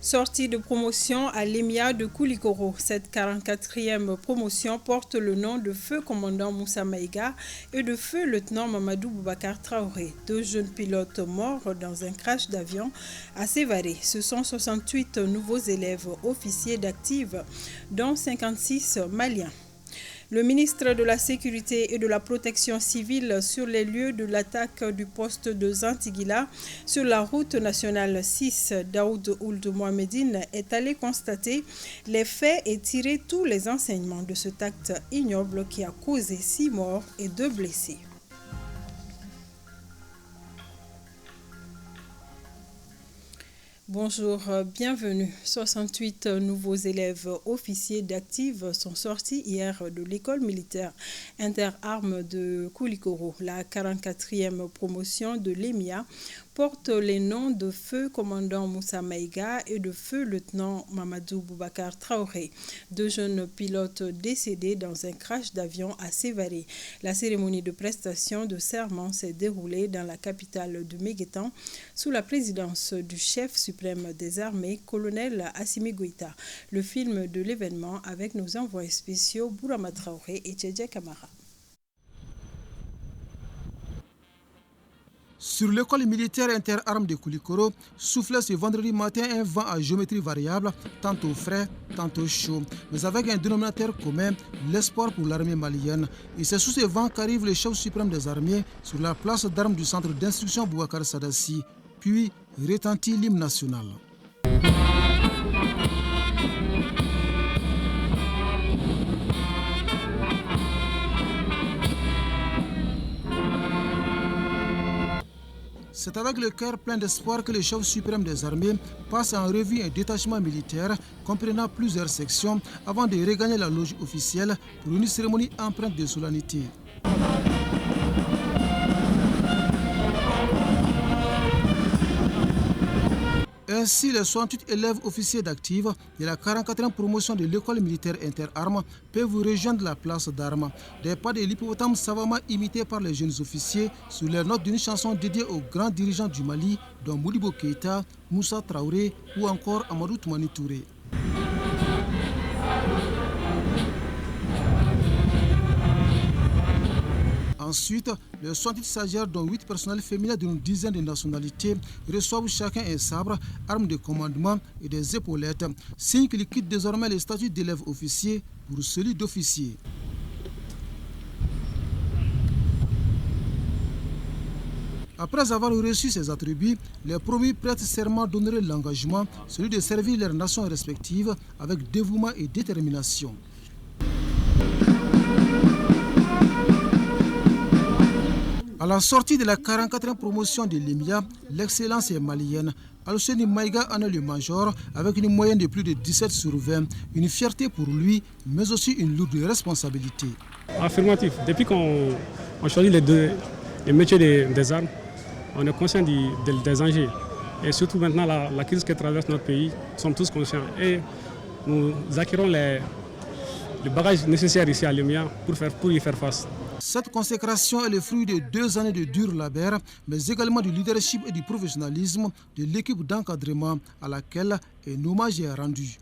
Sortie de promotion à l'EMIA de Koulikoro. Cette 44e promotion porte le nom de Feu Commandant Moussa Maïga et de Feu Lieutenant Mamadou Boubacar Traoré, deux jeunes pilotes morts dans un crash d'avion à Sévaré. Ce sont 68 nouveaux élèves officiers d'active, dont 56 Maliens. Le ministre de la Sécurité et de la Protection civile sur les lieux de l'attaque du poste de Zantigila sur la route nationale 6 Daoud Ould Mohamedine est allé constater les faits et tirer tous les enseignements de cet acte ignoble qui a causé 6 morts et 2 blessés. Bonjour, bienvenue. 68 nouveaux élèves officiers d'active sont sortis hier de l'école militaire interarmes de Koulikoro. La 44e promotion de l'EMIA porte les noms de Feu Commandant Moussa Maïga et de Feu Lieutenant Mamadou Boubacar Traoré, deux jeunes pilotes décédés dans un crash d'avion à Sévaré. La cérémonie de prestation de serment s'est déroulée dans la capitale du Méguétan sous la présidence du chef suprême des armées, colonel Assimi Goïta. Le film de l'événement avec nos envoyés spéciaux Bourama Traoré et Tchedja Kamara. Sur l'école militaire interarmes de Koulikoro, soufflait ce vendredi matin un vent à géométrie variable, tantôt frais, tantôt chaud, mais avec un dénominateur commun, l'espoir pour l'armée malienne. Et c'est sous ce vent qu'arrive le chef suprême des armées sur la place d'armes du centre d'instruction Boubacar Sadassi, puis retentit l'hymne national. C'est avec le cœur plein d'espoir que le chef suprême des armées passe en revue un détachement militaire comprenant plusieurs sections avant de regagner la loge officielle pour une cérémonie empreinte de solennité. Ainsi, les 68 élèves officiers d'active de la 44e promotion de l'école militaire interarmes peuvent rejoindre la place d'armes. Des pas de l'hippopotame savamment imités par les jeunes officiers sous les notes d'une chanson dédiée aux grands dirigeants du Mali, dont Modibo Keïta, Moussa Traoré ou encore Amadou Toumani Touré. Ensuite, les 68 stagiaires, dont 8 personnels féminins d'une dizaine de nationalités, reçoivent chacun un sabre, armes de commandement et des épaulettes, signe qu'ils quittent désormais le statut d'élève officier pour celui d'officier. Après avoir reçu ces attributs, les promus prêtent serment donneraient l'engagement, celui de servir leurs nations respectives avec dévouement et détermination. À la sortie de la 44e promotion de l'EMIA, l'excellence est malienne. Al-Husseini Maïga en est le major avec une moyenne de plus de 17 sur 20. Une fierté pour lui, mais aussi une lourde responsabilité. Affirmatif. Depuis qu'on choisit les métiers des armes, on est conscient des enjeux. Et surtout maintenant, la crise que traverse notre pays, nous sommes tous conscients. Et nous acquérons le bagage nécessaire ici à l'EMIA pour y faire face. Cette consécration est le fruit de 2 années de dur labeur, mais également du leadership et du professionnalisme de l'équipe d'encadrement à laquelle un hommage est rendu.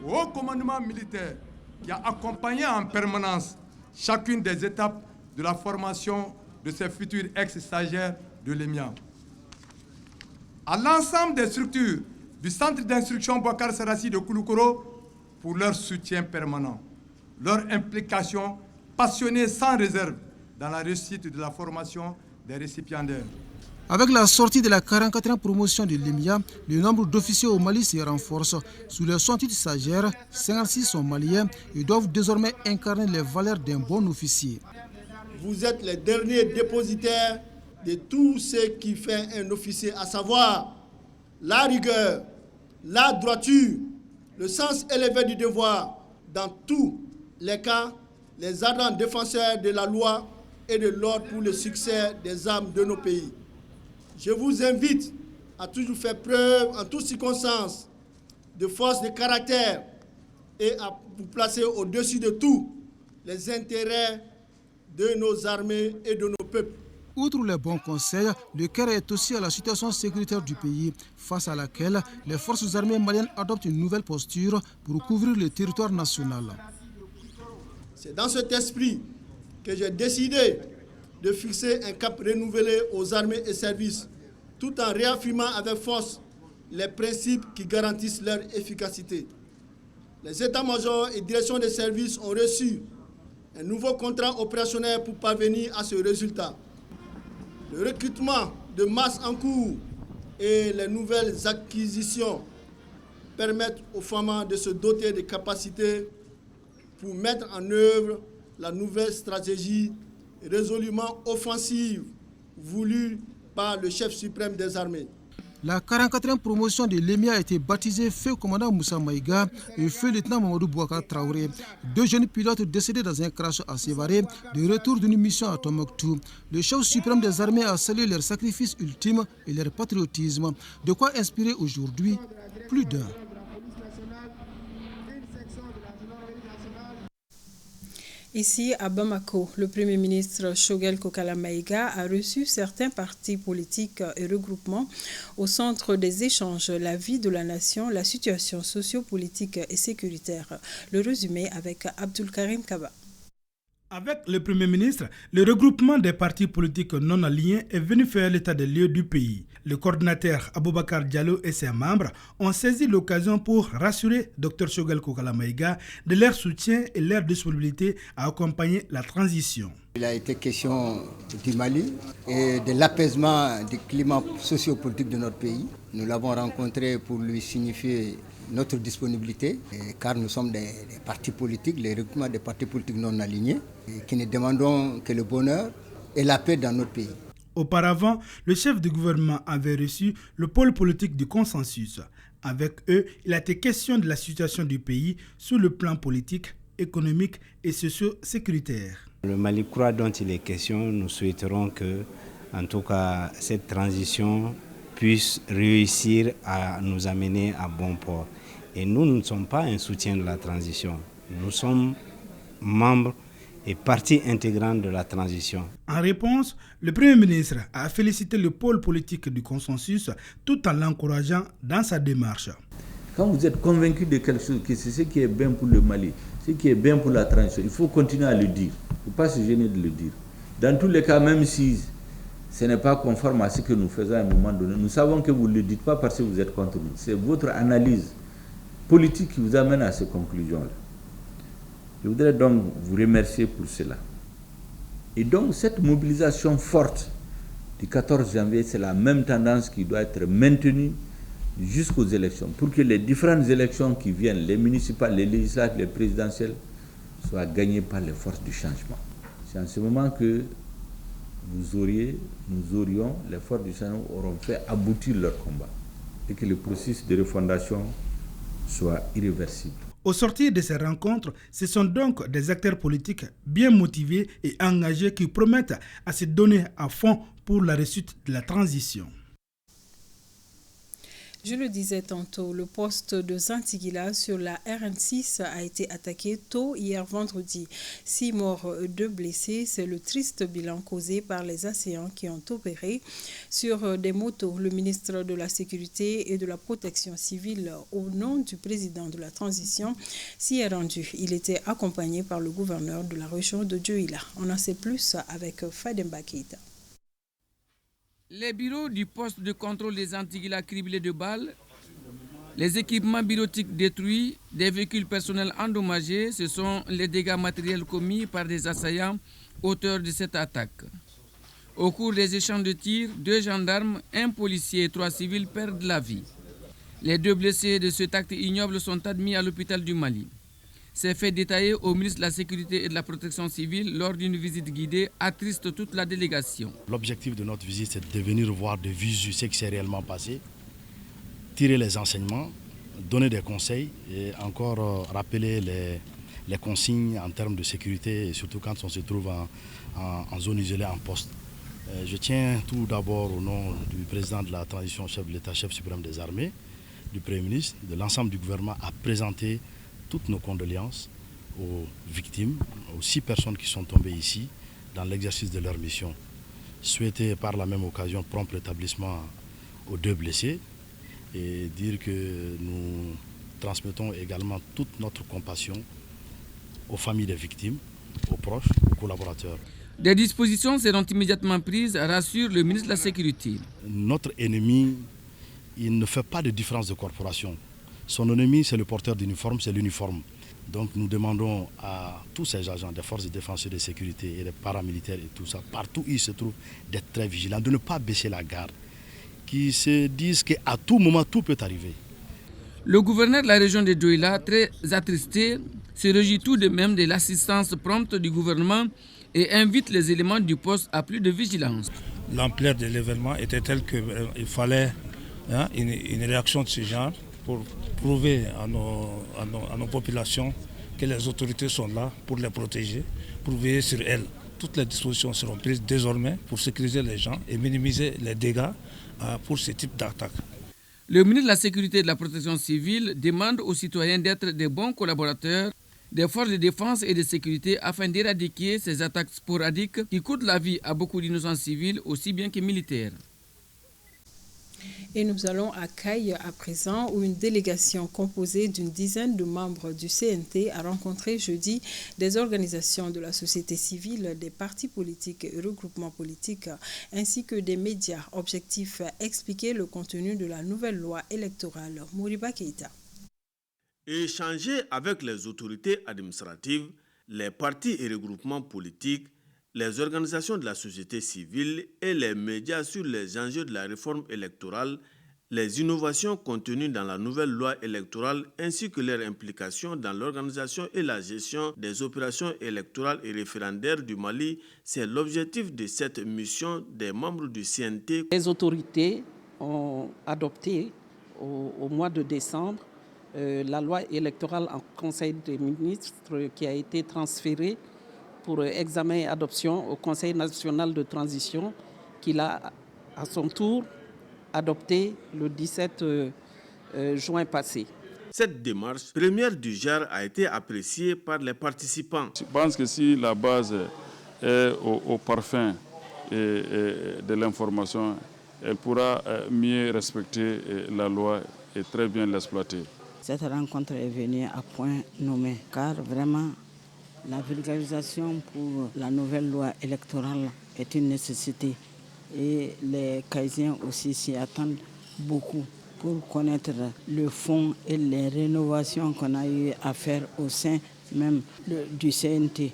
Au haut commandement militaire qui a accompagné en permanence chacune des étapes de la formation de ces futurs ex-stagiaires de l'EMIA. À l'ensemble des structures du centre d'instruction Boubacar Sadassi de Koulikoro pour leur soutien permanent, leur implication passionnés sans réserve dans la réussite de la formation des récipiendaires. Avec la sortie de la 44e promotion de l'EMIA, le nombre d'officiers au Mali se renforce. Sous les 68 stagiaires, 56 sont maliens et doivent désormais incarner les valeurs d'un bon officier. Vous êtes les derniers dépositaires de tout ce qui fait un officier, à savoir la rigueur, la droiture, le sens élevé du devoir dans tous les cas, les ardents défenseurs de la loi et de l'ordre pour le succès des armes de nos pays. Je vous invite à toujours faire preuve en toutes circonstances de force de caractère et à vous placer au-dessus de tout les intérêts de nos armées et de nos peuples. Outre les bons conseils, le cœur est aussi à la situation sécuritaire du pays, face à laquelle les forces armées maliennes adoptent une nouvelle posture pour couvrir le territoire national. C'est dans cet esprit que j'ai décidé de fixer un cap renouvelé aux armées et services, tout en réaffirmant avec force les principes qui garantissent leur efficacité. Les états-majors et directions des services ont reçu un nouveau contrat opérationnel pour parvenir à ce résultat. Le recrutement de masse en cours et les nouvelles acquisitions permettent aux femmes de se doter de capacités pour mettre en œuvre la nouvelle stratégie résolument offensive voulue par le chef suprême des armées. La 44e promotion de l'EMIA a été baptisée Feu commandant Moussa Maïga et Feu lieutenant Mamadou Boubacar Traoré, deux jeunes pilotes décédés dans un crash à Sévaré, de retour d'une mission à Tombouctou. Le chef suprême des armées a salué leur sacrifice ultime et leur patriotisme, de quoi inspirer aujourd'hui plus d'un. Ici, à Bamako, le Premier ministre Choguel Kokala Maïga a reçu certains partis politiques et regroupements au centre des échanges, la vie de la nation, la situation socio-politique et sécuritaire. Le résumé avec Abdul Karim Kaba. Avec le Premier ministre, le regroupement des partis politiques non alignés est venu faire l'état des lieux du pays. Le coordinateur Aboubakar Diallo et ses membres ont saisi l'occasion pour rassurer Dr Choguel Kokala Maïga de leur soutien et leur disponibilité à accompagner la transition. Il a été question du Mali et de l'apaisement du climat socio-politique de notre pays. Nous l'avons rencontré pour lui signifier notre disponibilité, car nous sommes des partis politiques, les regroupements des partis politiques non alignés, qui ne demandons que le bonheur et la paix dans notre pays. Auparavant, le chef du gouvernement avait reçu le pôle politique du consensus. Avec eux, il a été question de la situation du pays sur le plan politique, économique et socio-sécuritaire. Le Mali croix dont il est question, nous souhaiterons que, en tout cas, cette transition puisse réussir à nous amener à bon port. Et nous ne sommes pas un soutien de la transition. Nous sommes membres et partie intégrante de la transition. En réponse, le Premier ministre a félicité le pôle politique du consensus tout en l'encourageant dans sa démarche. Quand vous êtes convaincu de quelque chose, que c'est ce qui est bien pour le Mali, ce qui est bien pour la transition, il faut continuer à le dire. Il ne faut pas se gêner de le dire. Dans tous les cas, même si ce n'est pas conforme à ce que nous faisons à un moment donné, nous savons que vous ne le dites pas parce que vous êtes contre nous. C'est votre analyse politique qui vous amène à ces conclusions-là. Je voudrais donc vous remercier pour cela. Et donc cette mobilisation forte du 14 janvier, c'est la même tendance qui doit être maintenue jusqu'aux élections, pour que les différentes élections qui viennent, les municipales, les législatives, les présidentielles, soient gagnées par les forces du changement. C'est en ce moment que nous aurions, les forces du changement auront fait aboutir leur combat et que le processus de refondation soit irréversible. Au sortir de ces rencontres, ce sont donc des acteurs politiques bien motivés et engagés qui promettent à se donner à fond pour la réussite de la transition. Je le disais tantôt, le poste de Zantigila sur la RN6 a été attaqué tôt hier vendredi. 6 morts, 2 blessés, c'est le triste bilan causé par les assaillants qui ont opéré sur des motos. Le ministre de la Sécurité et de la Protection civile, au nom du président de la transition, s'y est rendu. Il était accompagné par le gouverneur de la région de Dioïla. On en sait plus avec Fademba Keita. Les bureaux du poste de contrôle des Antigua criblés de balles, les équipements bureautiques détruits, des véhicules personnels endommagés, ce sont les dégâts matériels commis par des assaillants auteurs de cette attaque. Au cours des échanges de tirs, 2 gendarmes, 1 policier et 3 civils perdent la vie. Les 2 blessés de cet acte ignoble sont admis à l'hôpital du Mali. Ces faits détaillés au ministre de la Sécurité et de la Protection civile lors d'une visite guidée attristent toute la délégation. L'objectif de notre visite, c'est de venir voir de visu ce qui s'est réellement passé, tirer les enseignements, donner des conseils et encore rappeler les consignes en termes de sécurité, et surtout quand on se trouve en zone isolée, en poste. Je tiens tout d'abord au nom du président de la transition, chef de l'État, chef suprême des armées, du Premier ministre, de l'ensemble du gouvernement à présenter toutes nos condoléances aux victimes, aux 6 personnes qui sont tombées ici dans l'exercice de leur mission. souhaiter par la même occasion prompt rétablissement aux 2 blessés et dire que nous transmettons également toute notre compassion aux familles des victimes, aux proches, aux collaborateurs. Des dispositions seront immédiatement prises, rassure le ministre de la Sécurité. Notre ennemi, il ne fait pas de différence de corporation. Son ennemi, c'est le porteur d'uniforme, c'est l'uniforme. Donc nous demandons à tous ces agents des forces de défense et de sécurité et des paramilitaires et tout ça, partout où ils se trouvent, d'être très vigilants, de ne pas baisser la garde, qui se disent qu'à tout moment, tout peut arriver. Le gouverneur de la région de Douala, très attristé, se réjouit tout de même de l'assistance prompte du gouvernement et invite les éléments du poste à plus de vigilance. L'ampleur de l'événement était telle qu'il fallait une réaction de ce genre pour prouver à nos populations que les autorités sont là pour les protéger, pour veiller sur elles. Toutes les dispositions seront prises désormais pour sécuriser les gens et minimiser les dégâts pour ce type d'attaque. Le ministre de la Sécurité et de la Protection civile demande aux citoyens d'être des bons collaborateurs des forces de défense et de sécurité afin d'éradiquer ces attaques sporadiques qui coûtent la vie à beaucoup d'innocents civils aussi bien que militaires. Et nous allons à Caille à présent, où une délégation composée d'une dizaine de membres du CNT a rencontré jeudi des organisations de la société civile, des partis politiques et regroupements politiques, ainsi que des médias. Objectif, expliquer le contenu de la nouvelle loi électorale. Moriba Keïta. Échanger avec les autorités administratives, les partis et regroupements politiques, les organisations de la société civile et les médias sur les enjeux de la réforme électorale, les innovations contenues dans la nouvelle loi électorale ainsi que leur implication dans l'organisation et la gestion des opérations électorales et référendaires du Mali, c'est l'objectif de cette mission des membres du CNT. Les autorités ont adopté au mois de décembre la loi électorale en Conseil des ministres qui a été transférée pour examen et adoption au Conseil national de transition qu'il a à son tour adopté le 17 juin passé. Cette démarche, première du genre, a été appréciée par les participants. Je pense que si la base est au parfum de l'information, elle pourra mieux respecter la loi et très bien l'exploiter. Cette rencontre est venue à point nommé, car vraiment, la vulgarisation pour la nouvelle loi électorale est une nécessité et les Caïsiens aussi s'y attendent beaucoup pour connaître le fond et les rénovations qu'on a eu à faire au sein même du CNT.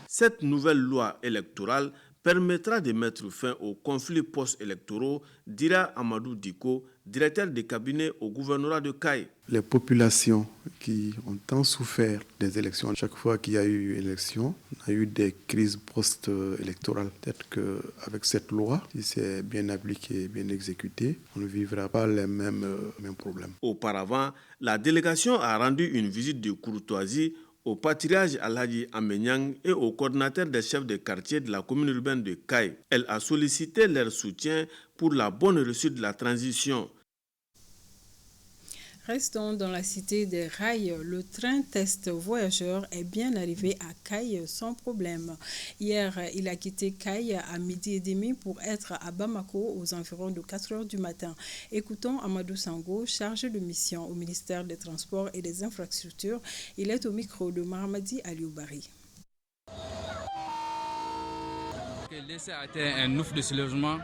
Cette nouvelle loi électorale permettra de mettre fin aux conflits post-électoraux, dira Amadou Diko, directeur de cabinet au gouvernorat de Caille. Les populations qui ont tant souffert des élections, chaque fois qu'il y a eu une élection, on a eu des crises post-électorales. Peut-être qu'avec cette loi, si c'est bien appliqué, bien exécuté, on ne vivra pas les mêmes problèmes. Auparavant, la délégation a rendu une visite de courtoisie au patriarche Alhaji Amenyang et au coordinateur des chefs de quartier de la commune urbaine de Caille. Elle a sollicité leur soutien pour la bonne réussite de la transition. Restons dans la cité des rails. Le train test voyageurs est bien arrivé à Caille sans problème. Hier, il a quitté Caille à 12h30 pour être à Bamako aux environs de 4h du matin. Écoutons Amadou Sango, chargé de mission au ministère des Transports et des Infrastructures. Il est au micro de Mahamadi Alioubari. L'essai a été un ouf de soulagement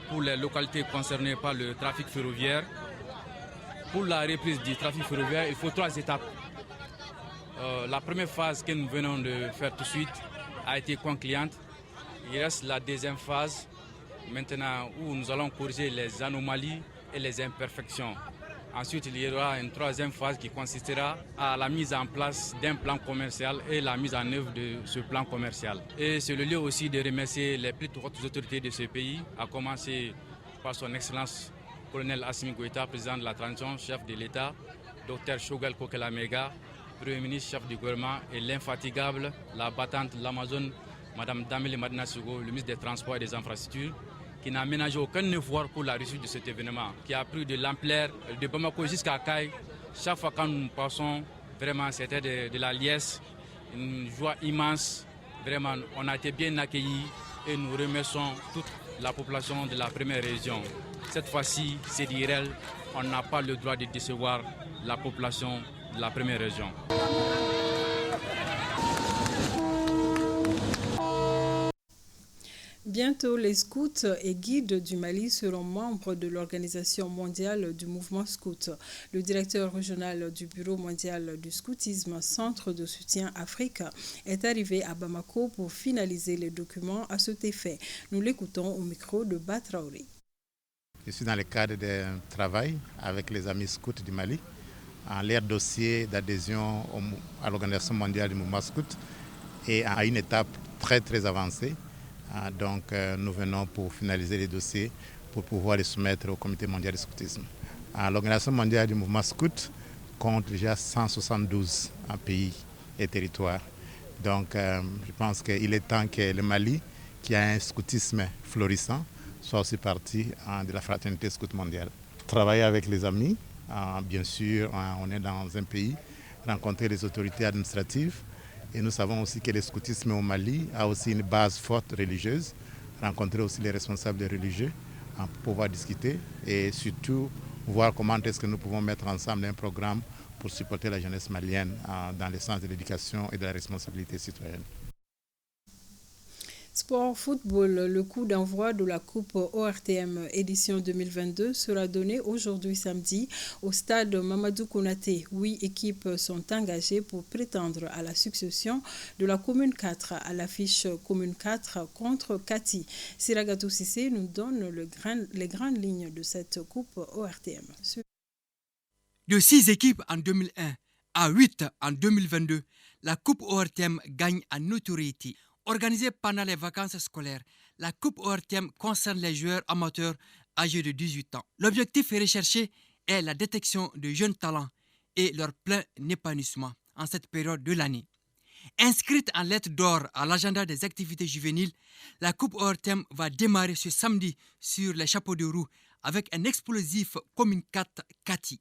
pour les localités concernées par le trafic ferroviaire. Pour la reprise du trafic ferroviaire, il faut 3 étapes. La première phase que nous venons de faire tout de suite a été concluante. Il reste la deuxième phase, maintenant où nous allons corriger les anomalies et les imperfections. Ensuite, il y aura une troisième phase qui consistera à la mise en place d'un plan commercial et la mise en œuvre de ce plan commercial. Et c'est le lieu aussi de remercier les plus hautes autorités de ce pays, à commencer par son Excellence colonel Assimi Goïta, président de la transition, chef de l'État, Dr Choguel Kokelamega, Premier ministre, chef du gouvernement, et l'infatigable, la battante, l'Amazone, Mme Dameli Madina Sugo, le ministre des Transports et des Infrastructures, qui n'a ménagé aucun effort pour la réussite de cet événement, qui a pris de l'ampleur de Bamako jusqu'à Caille. Chaque fois que nous passons, vraiment, c'était de la liesse, une joie immense. Vraiment, on a été bien accueillis et nous remercions toutes la population de la première région. Cette fois-ci, c'est d'Irel, on n'a pas le droit de décevoir la population de la première région. Bientôt, les scouts et guides du Mali seront membres de l'Organisation mondiale du mouvement scout. Le directeur régional du Bureau mondial du scoutisme, Centre de soutien Afrique, est arrivé à Bamako pour finaliser les documents à cet effet. Nous l'écoutons au micro de Batraouri. Je suis dans le cadre d'un travail avec les amis scouts du Mali, en leur dossier d'adhésion à l'Organisation mondiale du mouvement scout et à une étape très avancée. Donc nous venons pour finaliser les dossiers pour pouvoir les soumettre au Comité mondial du scoutisme. L'Organisation mondiale du mouvement scout compte déjà 172 pays et territoires. Donc je pense qu'il est temps que le Mali, qui a un scoutisme florissant, soit aussi partie de la fraternité scout mondiale. Travailler avec les amis, bien sûr, on est dans un pays, rencontrer les autorités administratives. Et nous savons aussi que le scoutisme au Mali a aussi une base forte religieuse, rencontrer aussi les responsables religieux pour pouvoir discuter et surtout voir comment est-ce que nous pouvons mettre ensemble un programme pour supporter la jeunesse malienne dans le sens de l'éducation et de la responsabilité citoyenne. Sport football, le coup d'envoi de la Coupe ORTM édition 2022 sera donné aujourd'hui samedi au stade Mamadou Konaté. 8 équipes sont engagées pour prétendre à la succession de la commune 4 à l'affiche commune 4 contre Kati. Siragatou Sissé nous donne les grandes lignes de cette Coupe ORTM. De 6 équipes en 2001 à 8 en 2022, la Coupe ORTM gagne en notoriété. Organisée pendant les vacances scolaires, la Coupe ORTM concerne les joueurs amateurs âgés de 18 ans. L'objectif recherché est la détection de jeunes talents et leur plein épanouissement en cette période de l'année. Inscrite en lettres d'or à l'agenda des activités juvéniles, la Coupe ORTM va démarrer ce samedi sur les chapeaux de roue avec un explosif Commune 4 Kati.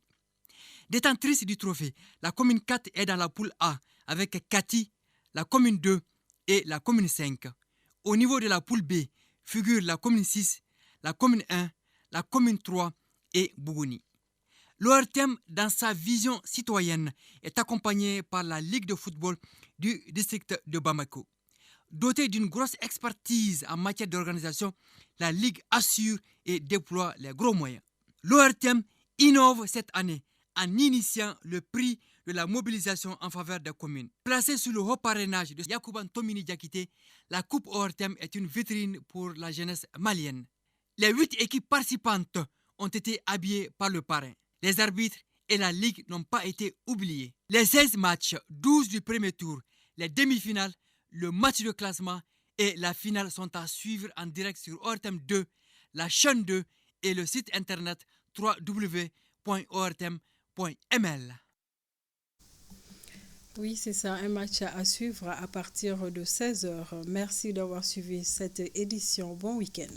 Détentrice du trophée, la Commune 4 est dans la poule A avec Kati, la Commune 2 et la commune 5. Au niveau de la poule B figurent la commune 6, la commune 1, la commune 3 et Bougouni. L'ORTM, dans sa vision citoyenne, est accompagné par la Ligue de football du district de Bamako. Dotée d'une grosse expertise en matière d'organisation, la Ligue assure et déploie les gros moyens. L'ORTM innove cette année en initiant le prix de la mobilisation en faveur des communes. Placée sous le haut parrainage de Yacouban Tomini Diakité, la Coupe ORTM est une vitrine pour la jeunesse malienne. Les 8 équipes participantes ont été habillées par le parrain. Les arbitres et la Ligue n'ont pas été oubliés. Les 16 matchs, 12 du premier tour, les demi-finales, le match de classement et la finale sont à suivre en direct sur ORTM 2, la chaîne 2 et le site internet www.ortm.ml. Oui, c'est ça, un match à suivre à partir de 16h. Merci d'avoir suivi cette édition. Bon week-end.